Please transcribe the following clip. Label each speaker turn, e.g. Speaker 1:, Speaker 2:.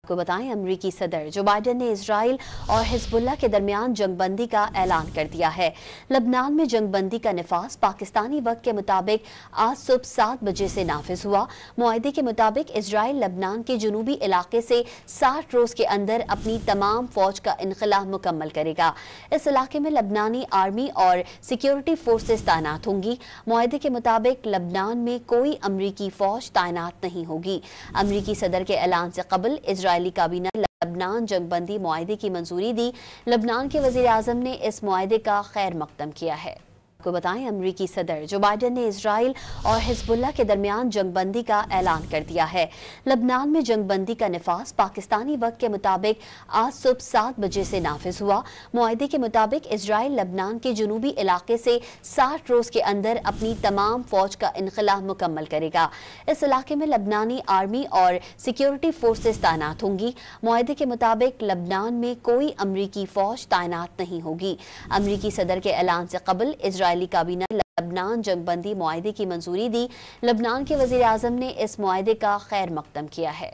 Speaker 1: کو بتائیں امریکی صدر جو بائیڈن نے اسرائیل اور حزب اللہ کے درمیان جنگ بندی کا اعلان کر دیا ہے۔ لبنان میں جنگ بندی کا نفاذ پاکستانی وقت کے مطابق آج صبح 7 بجے سے نافذ ہوا۔ معاہدے کے مطابق اسرائیل لبنان کے جنوبی علاقے سے 60 روز کے اندر اپنی تمام فوج کا انخلا مکمل کرے گا۔ اس علاقے میں لبنانی آرمی اور سیکیورٹی فورسز تعینات ہوں گی۔ معاہدے کے مطابق لبنان میں کوئی امریکی فوج تعینات نہیں ہوگی۔ امریکی صدر کے اعلان سے قبل اسرائیلی کابینہ لبنان جنگ بندی معاہدے کی منظوری دی۔ لبنان کے وزیر اعظم نے اس معاہدے کا خیر مقدم کیا ہے۔ کو بتائیں امریکی صدر جو بائیڈن نے اسرائیل اور حزب اللہ کے درمیان جنگ بندی کا اعلان کر دیا ہے۔ لبنان میں جنگ بندی کا نفاذ پاکستانی وقت کے مطابق آج صبح 7 بجے سے نافذ ہوا۔ معاہدے کے مطابق اسرائیل لبنان کے جنوبی علاقے سے 60 روز کے اندر اپنی تمام فوج کا انخلا مکمل کرے گا۔ اس علاقے میں لبنانی آرمی اور سیکیورٹی فورسز تعینات ہوں گی۔ معاہدے کے مطابق لبنان میں کوئی امریکی فوج تعینات نہیں ہوگی۔ امریکی صدر کے اعلان سے قبل اسرائیلی کابینہ لبنان جنگ بندی معاہدے کی منظوری دی۔ لبنان کے وزیر اعظم نے اس معاہدے کا خیر مقدم کیا ہے۔